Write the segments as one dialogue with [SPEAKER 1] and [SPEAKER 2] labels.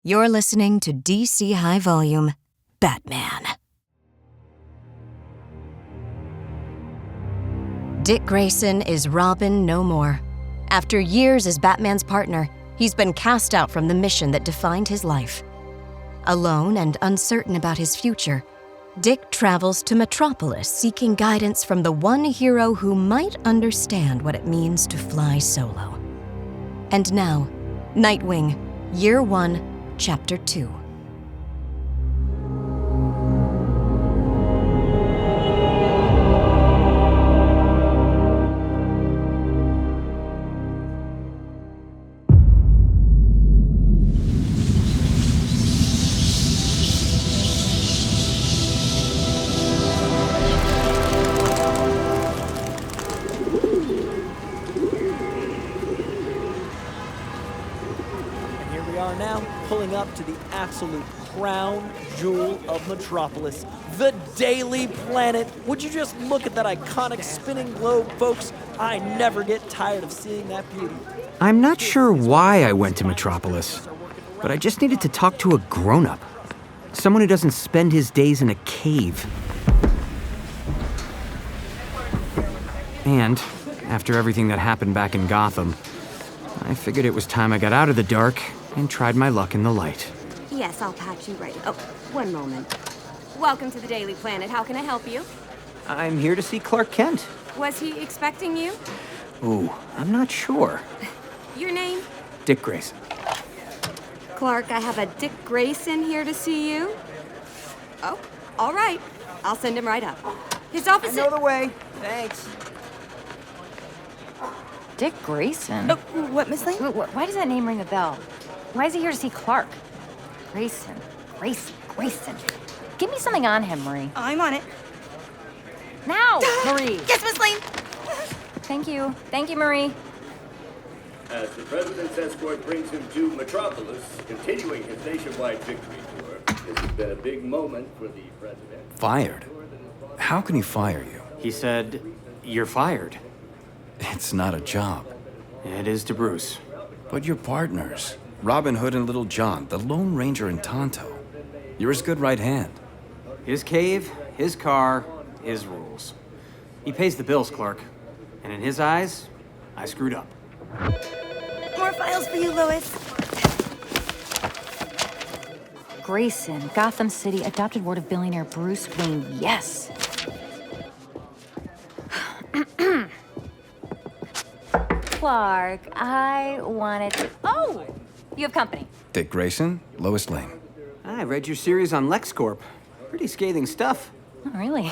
[SPEAKER 1] You're listening to DC High Volume, Batman. Dick Grayson is Robin no more. After years as Batman's partner, he's been cast out from the mission that defined his life. Alone and uncertain about his future, Dick travels to Metropolis seeking guidance from the one hero who might understand what it means to fly solo. And now, Nightwing, Year 1, Chapter 2.
[SPEAKER 2] Pulling up to the absolute crown jewel of Metropolis, the Daily Planet. Would you just look at that iconic spinning globe, folks? I never get tired of seeing that beauty.
[SPEAKER 3] I'm not sure why I went to Metropolis, but I just needed to talk to a grown-up. Someone who doesn't spend his days in a cave. And, after everything that happened back in Gotham, I figured it was time I got out of the dark and tried my luck in the light.
[SPEAKER 4] Yes, I'll patch you right. Oh, one moment. Welcome to the Daily Planet. How can I help you?
[SPEAKER 3] I'm here to see Clark Kent.
[SPEAKER 4] Was he expecting you?
[SPEAKER 3] Ooh, I'm not sure.
[SPEAKER 4] Your name?
[SPEAKER 3] Dick Grayson.
[SPEAKER 4] Clark, I have a Dick Grayson here to see you. Oh, all right. I'll send him right up. His office is...
[SPEAKER 3] I know the way. Thanks.
[SPEAKER 5] Dick Grayson?
[SPEAKER 4] Oh, what, Miss Lane?
[SPEAKER 5] Why does that name ring a bell? Why is he here to see Clark? Grayson. Give me something on him, Marie.
[SPEAKER 4] I'm on it.
[SPEAKER 5] Now, Marie!
[SPEAKER 4] Yes, Miss Lane!
[SPEAKER 5] Thank you, Marie.
[SPEAKER 6] As the President's escort brings him to Metropolis, continuing his nationwide victory tour, this has been a big moment for the President.
[SPEAKER 7] Fired? How can he fire you?
[SPEAKER 3] He said, "You're fired."
[SPEAKER 7] It's not a job.
[SPEAKER 3] It is to Bruce.
[SPEAKER 7] But you're partners. Robin Hood and Little John, the Lone Ranger and Tonto. You're his good right hand.
[SPEAKER 3] His cave, his car, his rules. He pays the bills, Clark. And in his eyes, I screwed up.
[SPEAKER 4] More files for you, Lois.
[SPEAKER 5] Grayson, Gotham City, adopted ward of billionaire Bruce Wayne, yes. Clark, I wanted to... Oh! You have company.
[SPEAKER 7] Dick Grayson, Lois Lane.
[SPEAKER 3] I read your series on LexCorp. Pretty scathing stuff.
[SPEAKER 5] Oh, really?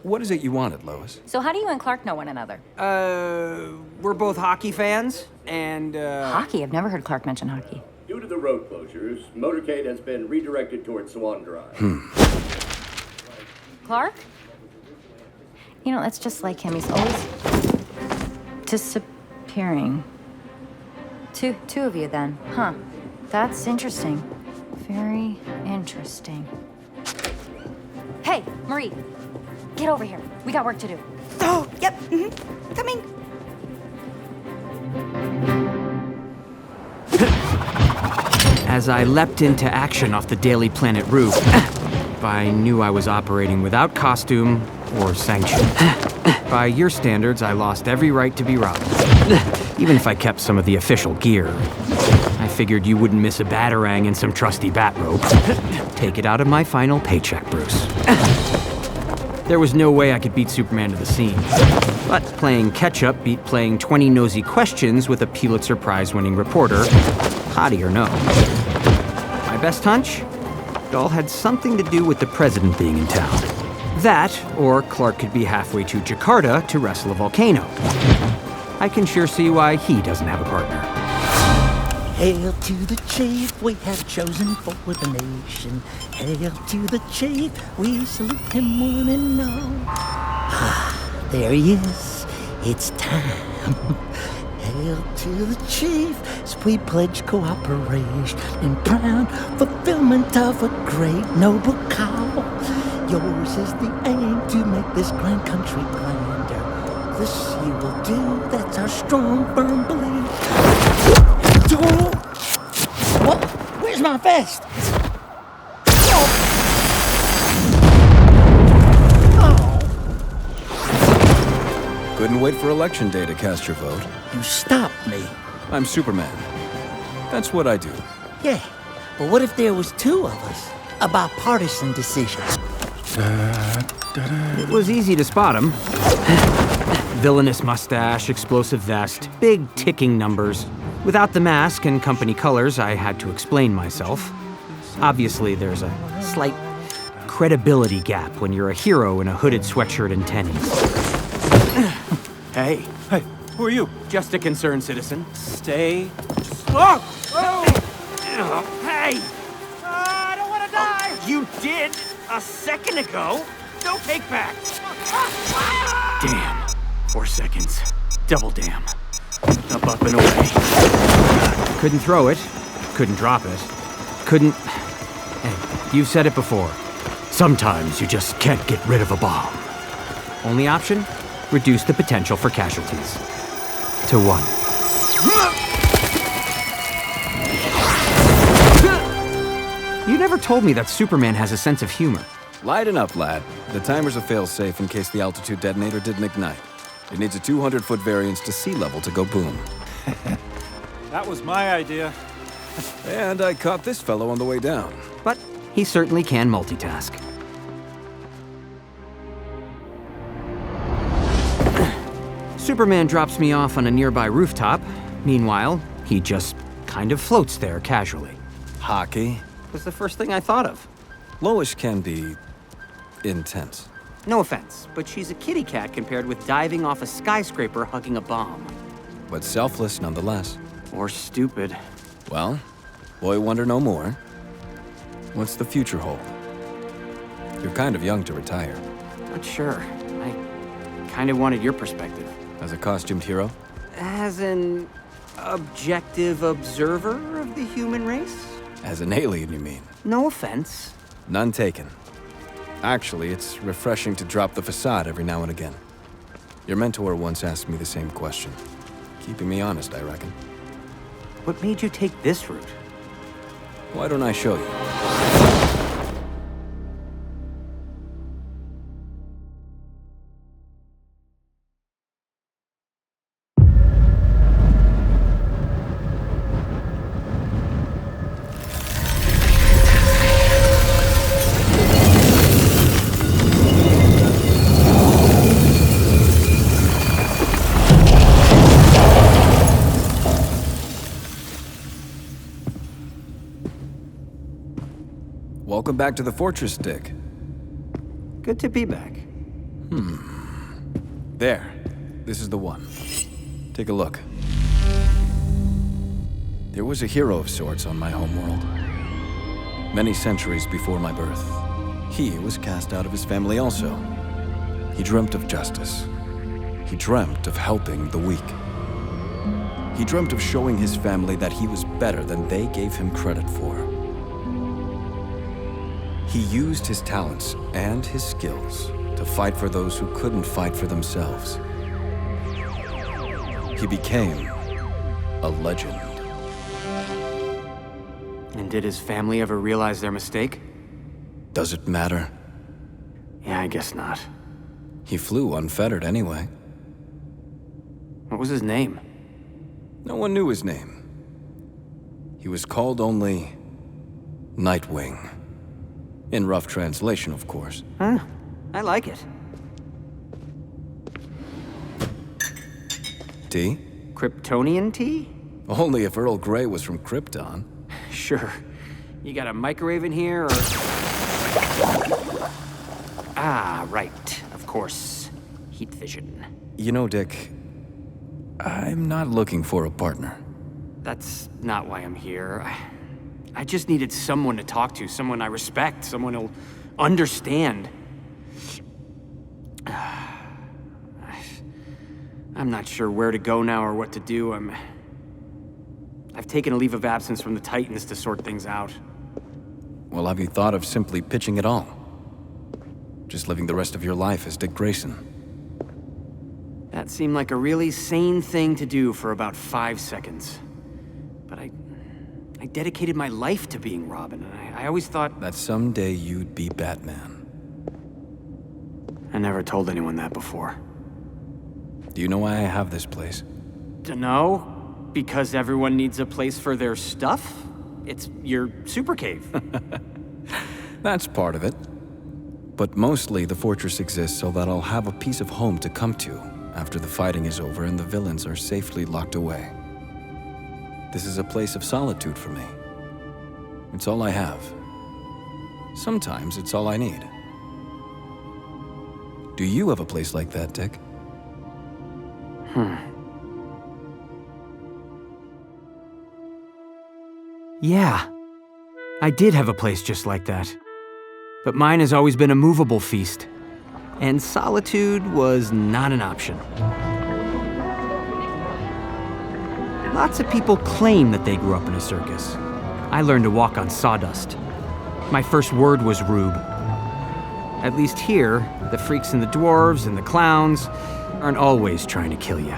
[SPEAKER 7] What is it you wanted, Lois?
[SPEAKER 5] So how do you and Clark know one another?
[SPEAKER 3] We're both hockey fans, and,
[SPEAKER 5] Hockey? I've never heard Clark mention hockey.
[SPEAKER 6] Due to the road closures, motorcade has been redirected towards Swan Drive.
[SPEAKER 5] Clark? You know, that's just like him. He's always disappearing. Two of you then, huh? That's interesting. Very interesting. Hey, Marie, get over here. We got work to do.
[SPEAKER 4] Oh, yep. Coming.
[SPEAKER 3] as I leapt into action off the Daily Planet roof, I knew I was operating without costume or sanction. By your standards, I lost every right to be Robin, even if I kept some of the official gear. I figured you wouldn't miss a batarang and some trusty bat rope. Take it out of my final paycheck, Bruce. There was no way I could beat Superman to the scene. But playing catch-up beat playing 20 nosy questions with a Pulitzer Prize-winning reporter, hottie or no. My best hunch? It all had something to do with the president being in town. That, or Clark could be halfway to Jakarta to wrestle a volcano. I can sure see why he doesn't have a partner.
[SPEAKER 8] Hail to the chief we have chosen for the nation. Hail to the chief, we salute him one and all. There he is, it's time. Hail to the chief, as we pledge cooperation in proud fulfillment of a great noble call. Yours is the aim to make this grand country grander. This you will do, that's our strong, firm belief. What? Where's my vest?
[SPEAKER 7] Couldn't wait for election day to cast your vote.
[SPEAKER 8] You stopped me.
[SPEAKER 7] I'm Superman. That's what I do.
[SPEAKER 8] Yeah, but what if there was two of us? A bipartisan decision.
[SPEAKER 3] It was easy to spot him. Villainous mustache, explosive vest, big ticking numbers. Without the mask and company colors, I had to explain myself. Obviously, there's a slight credibility gap when you're a hero in a hooded sweatshirt and tennies. Hey.
[SPEAKER 9] Hey, who are you?
[SPEAKER 3] Just a concerned citizen.
[SPEAKER 9] Stay.
[SPEAKER 3] Oh! Hey!
[SPEAKER 9] I don't want to die!
[SPEAKER 3] You did a second ago. No take back. Damn. 4 seconds. Double damn. Up and away. Couldn't throw it. Couldn't drop it. Couldn't... Hey, you've said it before. Sometimes you just can't get rid of a bomb. Only option? Reduce the potential for casualties. To 1. You never told me that Superman has a sense of humor.
[SPEAKER 7] Lighten up, lad. The timer's a fail-safe in case the altitude detonator didn't ignite. It needs a 200-foot variance to sea level to go boom.
[SPEAKER 9] That was my idea.
[SPEAKER 7] And I caught this fellow on the way down.
[SPEAKER 3] But he certainly can multitask. Superman drops me off on a nearby rooftop. Meanwhile, he just kind of floats there casually.
[SPEAKER 7] Hockey.
[SPEAKER 3] Was the first thing I thought of.
[SPEAKER 7] Lois can be intense.
[SPEAKER 3] No offense, but she's a kitty cat compared with diving off a skyscraper hugging a bomb.
[SPEAKER 7] But selfless nonetheless.
[SPEAKER 3] Or stupid.
[SPEAKER 7] Well, boy wonder no more. What's the future hold? You're kind of young to retire.
[SPEAKER 3] Not sure. I kind of wanted your perspective.
[SPEAKER 7] As a costumed hero?
[SPEAKER 3] As an objective observer of the human race?
[SPEAKER 7] As an alien, you mean?
[SPEAKER 3] No offense.
[SPEAKER 7] None taken. Actually, it's refreshing to drop the facade every now and again. Your mentor once asked me the same question. Keeping me honest, I reckon.
[SPEAKER 3] What made you take this route?
[SPEAKER 7] Why don't I show you? Welcome back to the fortress, Dick.
[SPEAKER 3] Good to be back.
[SPEAKER 7] There. This is the one. Take a look. There was a hero of sorts on my homeworld. Many centuries before my birth. He was cast out of his family also. He dreamt of justice. He dreamt of helping the weak. He dreamt of showing his family that he was better than they gave him credit for. He used his talents and his skills to fight for those who couldn't fight for themselves. He became a legend.
[SPEAKER 3] And did his family ever realize their mistake?
[SPEAKER 7] Does it matter?
[SPEAKER 3] Yeah, I guess not.
[SPEAKER 7] He flew unfettered anyway.
[SPEAKER 3] What was his name?
[SPEAKER 7] No one knew his name. He was called only Nightwing. In rough translation, of course.
[SPEAKER 3] Huh? I like it.
[SPEAKER 7] Tea?
[SPEAKER 3] Kryptonian tea?
[SPEAKER 7] Only if Earl Grey was from Krypton.
[SPEAKER 3] Sure. You got a microwave in here, or... Ah, right. Of course. Heat vision.
[SPEAKER 7] You know, Dick, I'm not looking for a partner.
[SPEAKER 3] That's not why I'm here. I just needed someone to talk to, someone I respect, someone who'll understand. I'm not sure where to go now or what to do. I've taken a leave of absence from the Titans to sort things out.
[SPEAKER 7] Well, have you thought of simply pitching it all? Just living the rest of your life as Dick Grayson?
[SPEAKER 3] That seemed like a really sane thing to do for about 5 seconds. But I I dedicated my life to being Robin, and I always thought...
[SPEAKER 7] That someday you'd be Batman.
[SPEAKER 3] I never told anyone that before.
[SPEAKER 7] Do you know why I have this place?
[SPEAKER 3] Dunno. Because everyone needs a place for their stuff? It's your super cave.
[SPEAKER 7] That's part of it. But mostly the fortress exists so that I'll have a piece of home to come to after the fighting is over and the villains are safely locked away. This is a place of solitude for me. It's all I have. Sometimes it's all I need. Do you have a place like that, Dick?
[SPEAKER 3] Yeah. I did have a place just like that. But mine has always been a movable feast. And solitude was not an option. Lots of people claim that they grew up in a circus. I learned to walk on sawdust. My first word was rube. At least here, the freaks and the dwarves and the clowns aren't always trying to kill you.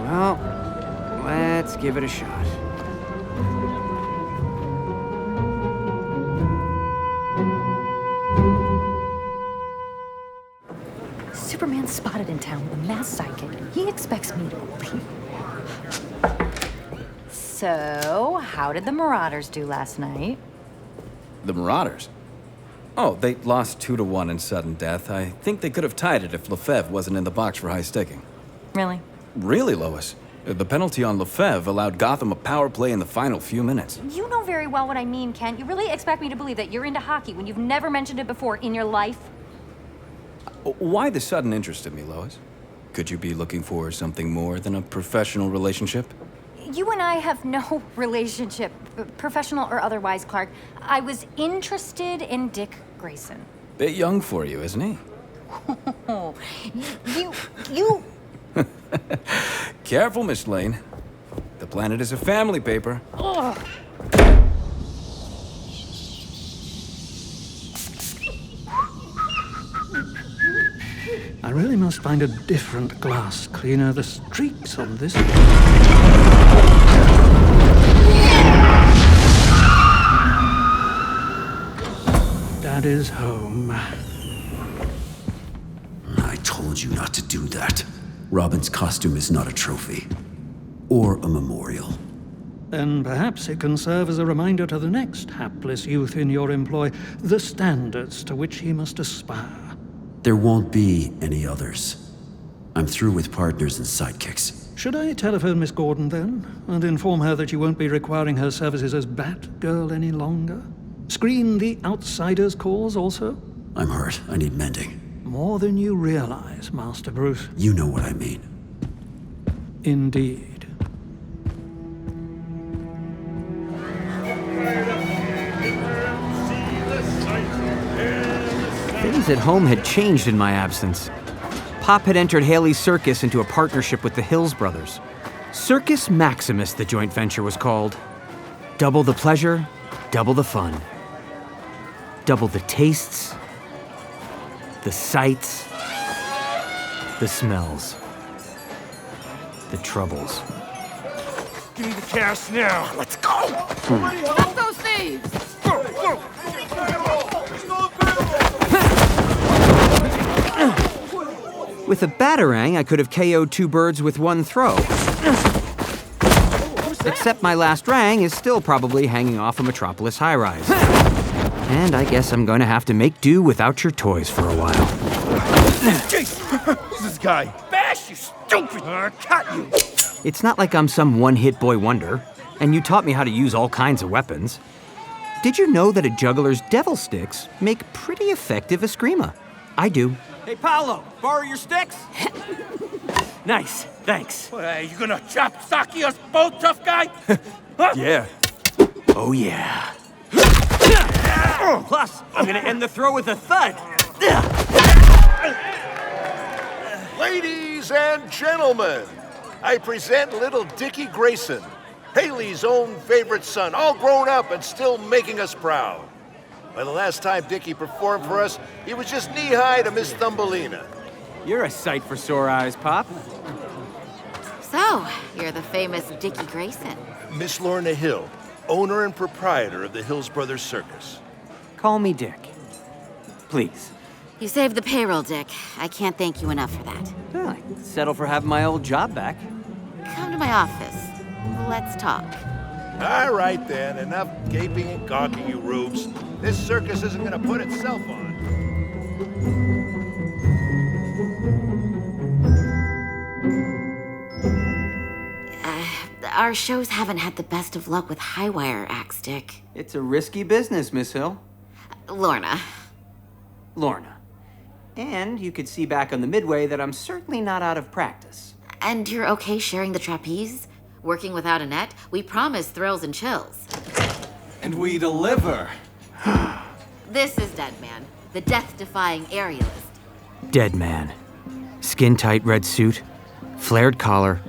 [SPEAKER 3] Well, let's give it a shot.
[SPEAKER 5] Superman's spotted in town with a masked sidekick, and he expects me to believe. So, how did the Marauders do last night?
[SPEAKER 7] The Marauders? Oh, they lost 2-1 in sudden death. I think they could have tied it if Lefebvre wasn't in the box for high sticking.
[SPEAKER 5] Really?
[SPEAKER 7] Really, Lois? The penalty on Lefebvre allowed Gotham a power play in the final few minutes.
[SPEAKER 5] You know very well what I mean, Kent. You really expect me to believe that you're into hockey when you've never mentioned it before in your life?
[SPEAKER 7] Why the sudden interest in me, Lois? Could you be looking for something more than a professional relationship?
[SPEAKER 5] You and I have no relationship, professional or otherwise, Clark. I was interested in Dick Grayson.
[SPEAKER 7] Bit young for you, isn't he?
[SPEAKER 5] You...
[SPEAKER 7] Careful, Miss Lane. The planet is a family paper.
[SPEAKER 5] Ugh.
[SPEAKER 10] I really must find a different glass cleaner. The streaks on this... Dad is home.
[SPEAKER 11] I told you not to do that. Robin's costume is not a trophy. Or a memorial.
[SPEAKER 10] Then perhaps it can serve as a reminder to the next hapless youth in your employ, the standards to which he must aspire.
[SPEAKER 11] There won't be any others. I'm through with partners and sidekicks.
[SPEAKER 10] Should I telephone Miss Gordon, then, and inform her that you won't be requiring her services as Batgirl any longer? Screen the outsider's cause, also?
[SPEAKER 11] I'm hurt. I need mending.
[SPEAKER 10] More than you realize, Master Bruce.
[SPEAKER 11] You know what I mean.
[SPEAKER 10] Indeed.
[SPEAKER 3] Things at home had changed in my absence. Pop had entered Haley's Circus into a partnership with the Hills Brothers. Circus Maximus, the joint venture was called. Double the pleasure, double the fun. Double the tastes, the sights, the smells, the troubles.
[SPEAKER 9] Give me the cash now.
[SPEAKER 11] Let's go!
[SPEAKER 4] Stop those thieves!
[SPEAKER 9] Go, go!
[SPEAKER 3] With a batarang, I could have KO'd 2 birds with 1 throw. Except my last rang is still probably hanging off a Metropolis high-rise. And I guess I'm going to have to make do without your toys for a while.
[SPEAKER 9] Who's this guy? Bash, you stupid! Cut you!
[SPEAKER 3] It's not like I'm some one-hit boy wonder, and you taught me how to use all kinds of weapons. Did you know that a juggler's devil sticks make pretty effective eskrima? I do.
[SPEAKER 9] Hey, Paolo, borrow your sticks? Nice, thanks. Hey, you gonna chop Saki us both, tough guy? Huh?
[SPEAKER 3] Yeah. Oh, yeah.
[SPEAKER 9] Plus, I'm gonna end the throw with a thud.
[SPEAKER 12] Ladies and gentlemen, I present little Dickie Grayson, Haley's own favorite son, all grown up and still making us proud. By the last time Dickie performed for us, he was just knee-high to Miss Thumbelina.
[SPEAKER 3] You're a sight for sore eyes, Pop.
[SPEAKER 13] So, you're the famous Dickie Grayson.
[SPEAKER 12] Miss Lorna Hill, owner and proprietor of the Hills Brothers Circus.
[SPEAKER 3] Call me Dick. Please.
[SPEAKER 13] You saved the payroll, Dick. I can't thank you enough for that.
[SPEAKER 3] Well, I'd settle for having my old job back.
[SPEAKER 13] Come to my office. Let's talk.
[SPEAKER 12] All right then, enough gaping and gawking, you rubes. This circus isn't gonna put itself on.
[SPEAKER 13] Our shows haven't had the best of luck with high-wire acts, Dick.
[SPEAKER 3] It's a risky business, Miss Hill.
[SPEAKER 13] Lorna.
[SPEAKER 3] Lorna. And you could see back on the midway that I'm certainly not out of practice.
[SPEAKER 13] And you're okay sharing the trapeze? Working without a net? We promise thrills and chills.
[SPEAKER 14] And we deliver.
[SPEAKER 13] This is Dead Man, the death-defying aerialist.
[SPEAKER 3] Dead Man. Skin-tight red suit, flared collar,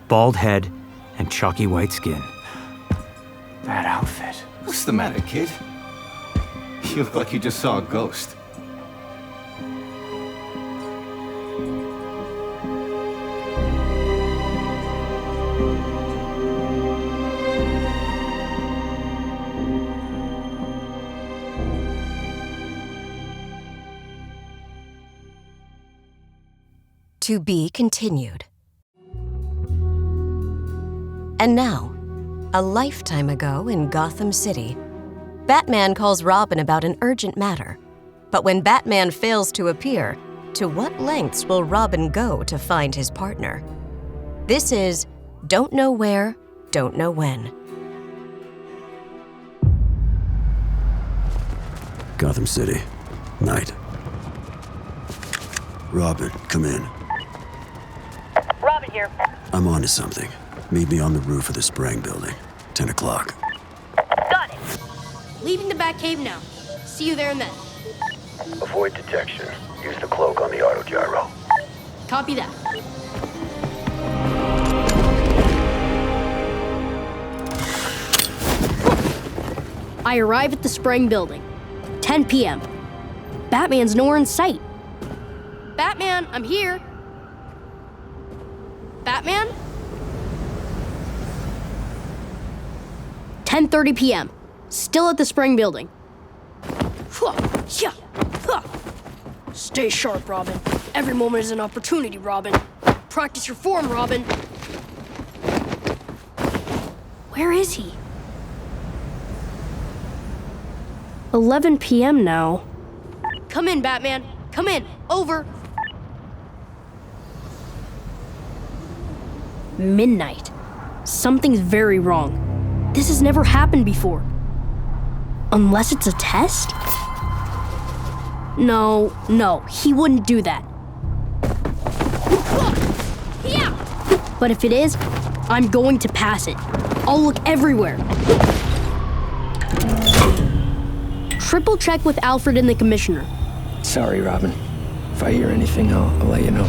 [SPEAKER 3] bald head, and chalky white skin. That outfit.
[SPEAKER 14] What's the matter, kid? You look like you just saw a ghost.
[SPEAKER 1] To be continued. And now, a lifetime ago in Gotham City, Batman calls Robin about an urgent matter. But when Batman fails to appear, to what lengths will Robin go to find his partner? This is Don't Know Where, Don't Know When.
[SPEAKER 11] Gotham City. Night. Robin, come in.
[SPEAKER 15] Robin here.
[SPEAKER 11] I'm on to something. Meet me on the roof of the Sprang building. 10 o'clock.
[SPEAKER 15] Got it. Leaving the Batcave now. See you there and then.
[SPEAKER 11] Avoid detection. Use the cloak on the autogyro.
[SPEAKER 15] Copy that. I arrive at the Sprang building. 10 p.m. Batman's nowhere in sight. Batman, I'm here. Batman? 10:30 p.m. Still at the Sprang building. Stay sharp, Robin. Every moment is an opportunity, Robin. Practice your form, Robin. Where is he? 11 p.m. now. Come in, Batman. Come in. Over. Midnight. Something's very wrong. This has never happened before. Unless it's a test? No, he wouldn't do that. But if it is, I'm going to pass it. I'll look everywhere. Triple check with Alfred and the Commissioner.
[SPEAKER 16] Sorry, Robin. If I hear anything, I'll let you know.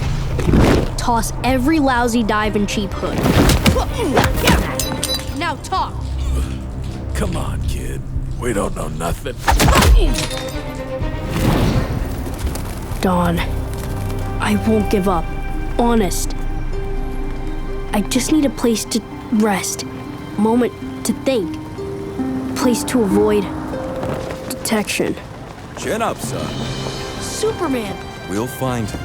[SPEAKER 15] Toss every lousy dive and cheap hood. Now talk.
[SPEAKER 17] Come on, kid. We don't know nothing.
[SPEAKER 15] Dawn, I won't give up. Honest. I just need a place to rest. Moment to think. Place to avoid detection.
[SPEAKER 7] Chin up, son.
[SPEAKER 15] Superman!
[SPEAKER 7] We'll find him.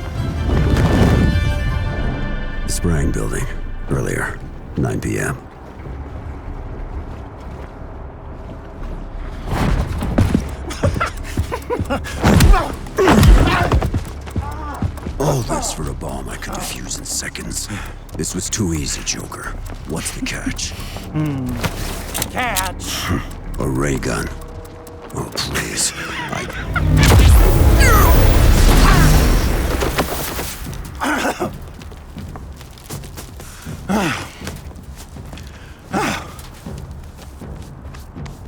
[SPEAKER 11] Sprang building. Earlier. 9 p.m. All this for a bomb I could defuse in seconds. This was too easy, Joker. What's the catch?
[SPEAKER 9] Catch!
[SPEAKER 11] A ray gun. Oh, please.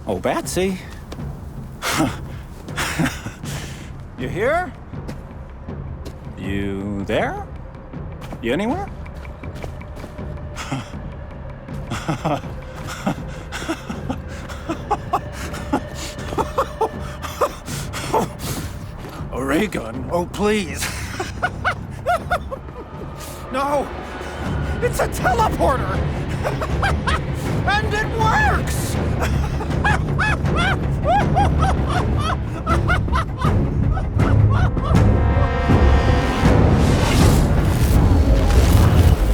[SPEAKER 9] Oh, Batsy. You here? You there? You anywhere? A ray gun? Oh, please. No! It's a teleporter! And it works!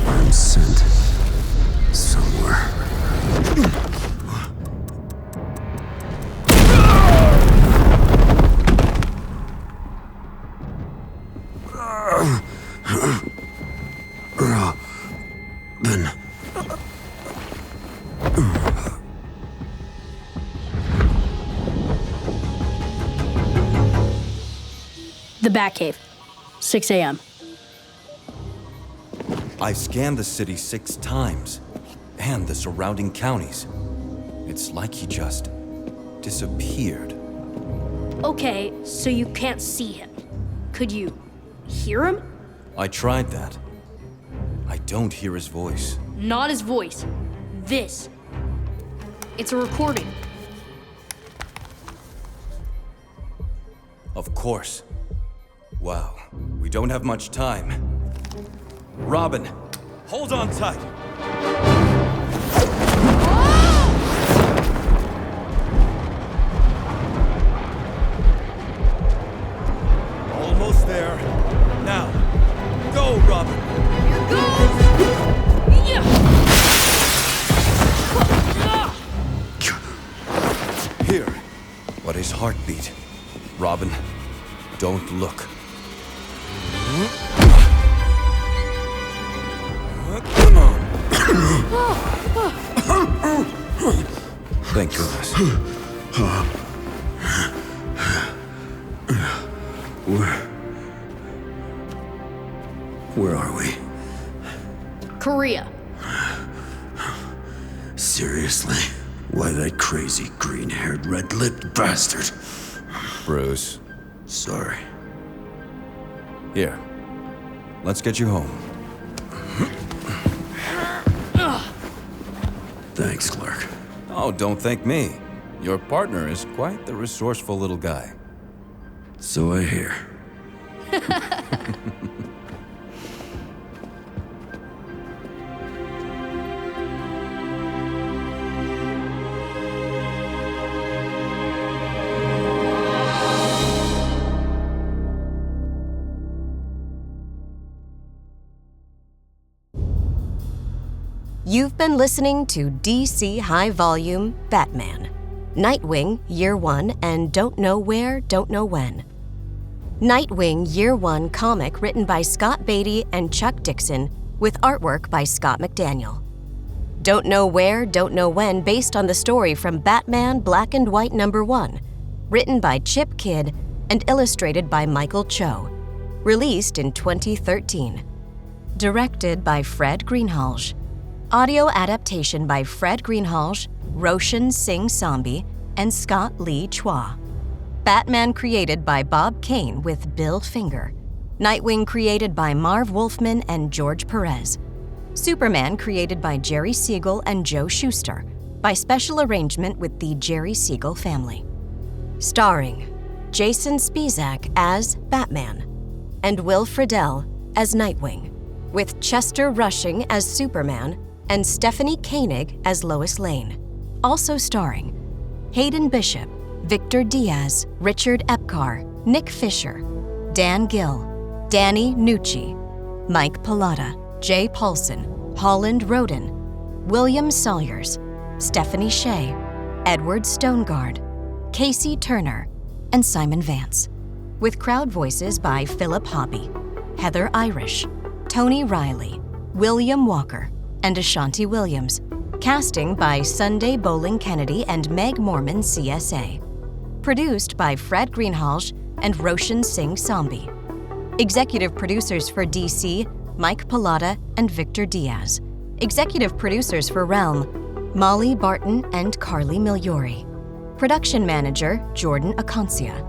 [SPEAKER 11] I'm sent somewhere. Then
[SPEAKER 15] The Batcave, 6 a.m.
[SPEAKER 7] I scanned the city 6 times, and the surrounding counties. It's like he just disappeared.
[SPEAKER 15] Okay, so you can't see him. Could you hear him?
[SPEAKER 7] I tried that. I don't hear his voice.
[SPEAKER 15] Not his voice. This. It's a recording.
[SPEAKER 7] Of course. Wow, we don't have much time. Robin, hold on tight. Almost there. Now, go, Robin.
[SPEAKER 15] Here goes! Yeah!
[SPEAKER 7] Here, but his heartbeat. Robin, don't look. Come on. Thank goodness.
[SPEAKER 11] Where are we?
[SPEAKER 15] Korea.
[SPEAKER 11] Seriously? Why that crazy green-haired, red-lipped bastard?
[SPEAKER 7] Bruce.
[SPEAKER 11] Sorry.
[SPEAKER 7] Here, let's get you home.
[SPEAKER 11] Thanks, Clark.
[SPEAKER 7] Oh, don't thank me. Your partner is quite the resourceful little guy.
[SPEAKER 11] So I hear.
[SPEAKER 1] You've been listening to DC High Volume Batman, Nightwing Year 1 and Don't Know Where, Don't Know When. Nightwing Year 1 comic written by Scott Beatty and Chuck Dixon with artwork by Scott McDaniel. Don't Know Where, Don't Know When based on the story from Batman Black and White #1, written by Chip Kidd and illustrated by Michael Cho, released in 2013. Directed by Fred Greenhalgh. Audio adaptation by Fred Greenhalgh, Roshan Singh Sambi, and Scott Lee Chua. Batman created by Bob Kane with Bill Finger. Nightwing created by Marv Wolfman and George Perez. Superman created by Jerry Siegel and Joe Shuster, by special arrangement with the Jerry Siegel family. Starring Jason Spizak as Batman and Will Friedle as Nightwing, with Chester Rushing as Superman and Stephanie Koenig as Lois Lane. Also starring Hayden Bishop, Victor Diaz, Richard Epcar, Nick Fisher, Dan Gill, Danny Nucci, Mike Pallotta, Jay Paulson, Holland Roden, William Sawyers, Stephanie Shea, Edward Stonegard, Casey Turner, and Simon Vance, with crowd voices by Philip Hobby, Heather Irish, Tony Riley, William Walker, and Ashanti Williams. Casting by Sunday Bowling Kennedy and Meg Mormon CSA. Produced by Fred Greenhalgh and Roshan Singh Sambi. Executive producers for DC, Mike Pallotta and Victor Diaz. Executive producers for Realm, Molly Barton and Carly Migliori. Production manager, Jordan Aconcia.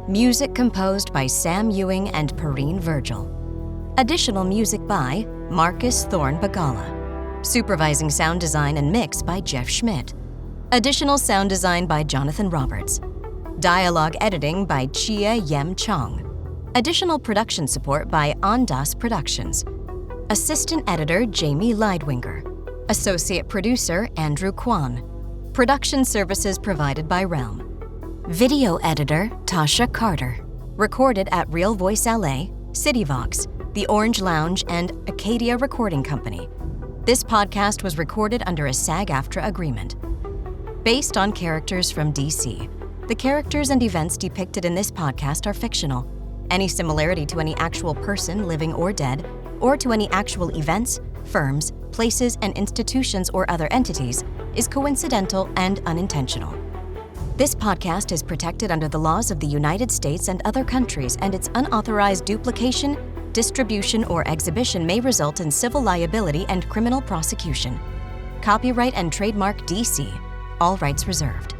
[SPEAKER 1] Music composed by Sam Ewing and Perrine Virgil. Additional music by Marcus Thorne Bagala. Supervising sound design and mix by Jeff Schmidt. Additional sound design by Jonathan Roberts. Dialogue editing by Chia Yem Chong. Additional production support by Ondas Productions. Assistant Editor Jamie Leidwinger. Associate Producer Andrew Kwan. Production services provided by Realm. Video Editor Tasha Carter. Recorded at Real Voice LA, CityVox, The Orange Lounge, and Acadia Recording Company. This podcast was recorded under a SAG-AFTRA agreement. Based on characters from DC, the characters and events depicted in this podcast are fictional. Any similarity to any actual person, living or dead, or to any actual events, firms, places, and institutions or other entities is coincidental and unintentional. This podcast is protected under the laws of the United States and other countries, and its unauthorized duplication, distribution, or exhibition may result in civil liability and criminal prosecution. Copyright and trademark DC. All rights reserved.